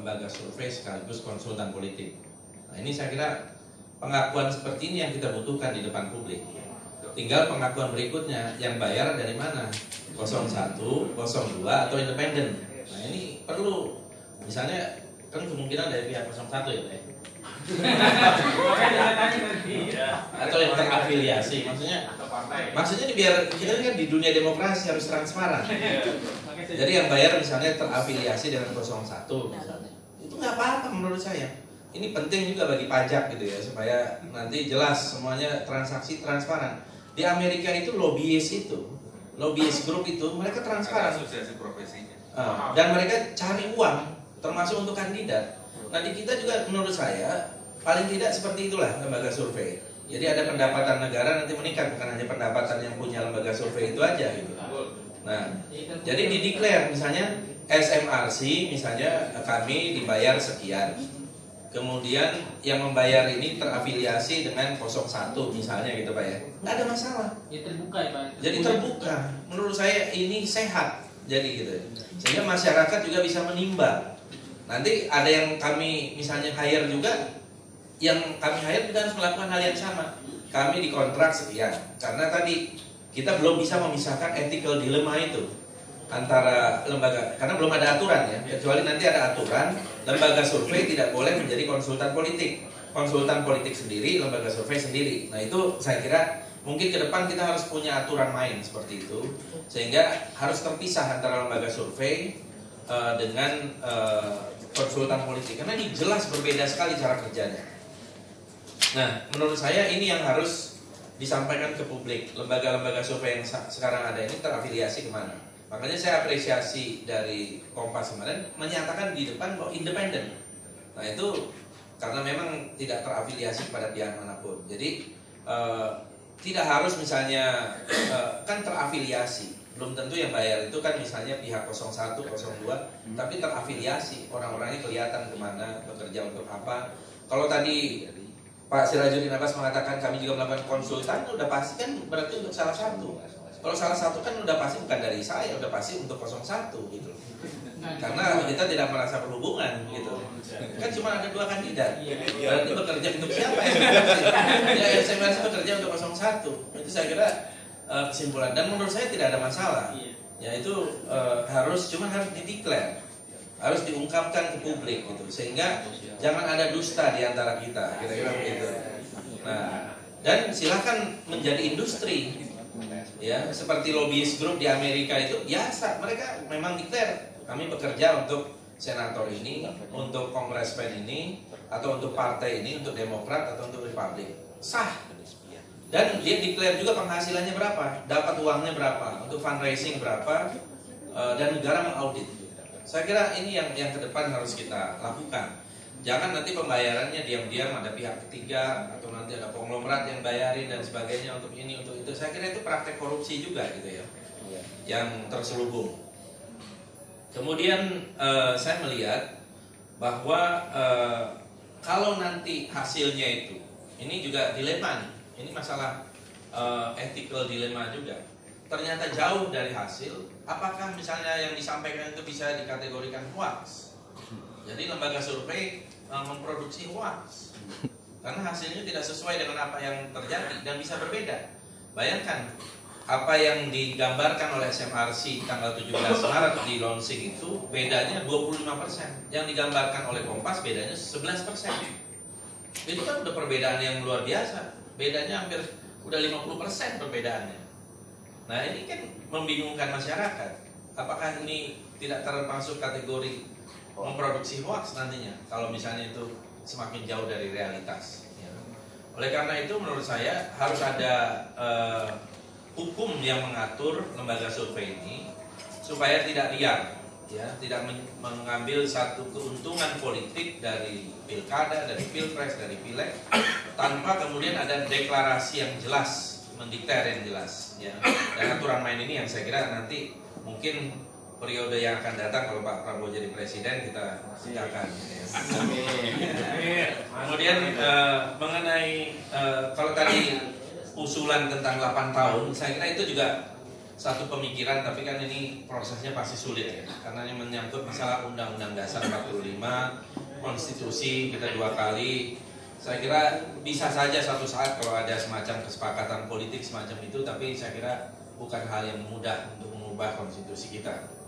lembaga survei sekaligus konsultan politik. Nah, ini saya kira pengakuan seperti ini yang kita butuhkan di depan publik. Tinggal pengakuan berikutnya, yang bayar dari mana? 01, 02, atau independen. Nah, ini perlu, misalnya kan kemungkinan dari pihak 01 ya, Pak. Atau yang terafiliasi, maksudnya ini biar kita kan di dunia demokrasi harus transparan. Jadi yang bayar misalnya terafiliasi dengan 01 misalnya, itu nggak apa-apa menurut saya. Ini penting juga bagi pajak gitu ya, supaya nanti jelas semuanya transaksi transparan. Di Amerika itu lobbyist group itu mereka transparan. Asosiasi profesinya. Dan mereka cari uang, termasuk untuk kandidat. Nah di kita juga menurut saya paling tidak seperti itulah lembaga survei. Jadi ada pendapatan negara nanti meningkat, bukan hanya pendapatan yang punya lembaga survei itu aja gitu. Nah, jadi dideklar misalnya SMRC misalnya kami dibayar sekian. Kemudian yang membayar ini terafiliasi dengan 01 misalnya gitu Pak ya. Nggak ada masalah. Ya terbuka ya Pak. Jadi terbuka. Menurut saya ini sehat. Jadi gitu. Sehingga masyarakat juga bisa menimbang. Nanti ada yang kami misalnya hire juga, yang kami hire juga harus melakukan hal yang sama. Kami dikontrak sekian. Karena tadi kita belum bisa memisahkan ethical dilemma itu antara lembaga, karena belum ada aturan ya, kecuali nanti ada aturan, lembaga survei tidak boleh menjadi konsultan politik sendiri, lembaga survei sendiri. Nah itu saya kira mungkin ke depan kita harus punya aturan main seperti itu, sehingga harus terpisah antara lembaga survei dengan konsultan politik, karena ini jelas berbeda sekali cara kerjanya. Nah menurut saya ini yang harus disampaikan ke publik, lembaga-lembaga survei yang sekarang ada ini terafiliasi kemana. Makanya saya apresiasi dari Kompas kemarin menyatakan di depan bahwa independen. Nah itu karena memang tidak terafiliasi pada pihak manapun. Jadi tidak harus misalnya kan terafiliasi. Belum tentu yang bayar itu kan misalnya pihak 01, 02, tapi terafiliasi. Orang-orangnya kelihatan kemana, bekerja untuk apa. Kalau tadi Pak Sirajuddin Abbas mengatakan kami juga melakukan konsultan, udah pasti kan berarti untuk salah satu. Kalau salah satu kan udah pasti bukan dari saya, udah pasti untuk 01 gitu. Karena kita tidak merasa berhubungan gitu. Kan cuma ada 2 kandidat. Berarti bekerja untuk siapa ya? Ya SMRC bekerja untuk 01. Itu saya kira kesimpulan, dan menurut saya tidak ada masalah. Ya itu harus dideklar. Harus diungkapkan ke publik gitu. Sehingga jangan ada dusta di antara kita, kira-kira begitu. Nah, dan silakan menjadi industri. Ya, seperti lobbyist group di Amerika itu biasa, mereka memang declare kami bekerja untuk senator ini, untuk kongresmen ini, atau untuk partai ini, untuk Demokrat atau untuk Republik. Sah. Dan dia declare juga penghasilannya berapa, dapat uangnya berapa, untuk fundraising berapa, dan negara mengaudit. Saya kira ini yang ke depan harus kita lakukan. Jangan nanti pembayarannya diam-diam ada pihak ketiga, atau nanti ada konglomerat yang bayarin dan sebagainya untuk ini, untuk itu. Saya kira itu praktek korupsi juga gitu ya, yang terselubung. Kemudian saya melihat bahwa kalau nanti hasilnya itu, ini juga dilema nih. Ini masalah ethical dilema juga. Ternyata jauh dari hasil, apakah misalnya yang disampaikan itu bisa dikategorikan hoax? Jadi lembaga survei memproduksi hoax karena hasilnya tidak sesuai dengan apa yang terjadi dan bisa berbeda. Bayangkan apa yang digambarkan oleh SMRC tanggal 17 Maret di launching itu bedanya 25%. Yang digambarkan oleh Kompas bedanya 11%. Itu kan udah perbedaan yang luar biasa. Bedanya hampir udah 50% perbedaannya. Nah ini kan membingungkan masyarakat. Apakah ini tidak termasuk kategori memproduksi hoax nantinya kalau misalnya itu semakin jauh dari realitas ya. Oleh karena itu menurut saya harus ada hukum yang mengatur lembaga survei ini supaya tidak liar ya, tidak mengambil satu keuntungan politik dari pilkada, dari pilpres, dari pileg tanpa kemudian ada deklarasi yang jelas, mendeklar yang jelas ya. Dan aturan main ini yang saya kira nanti mungkin periode yang akan datang kalau Pak Prabowo jadi presiden kita akan. Kemudian mengenai kalau tadi usulan tentang 8 tahun, saya kira itu juga satu pemikiran, tapi kan ini prosesnya pasti sulit ya, karena ini menyangkut masalah Undang-Undang Dasar 45, konstitusi kita 2 kali. Saya kira bisa saja suatu saat kalau ada semacam kesepakatan politik semacam itu, tapi saya kira bukan hal yang mudah untuk mengubah konstitusi kita.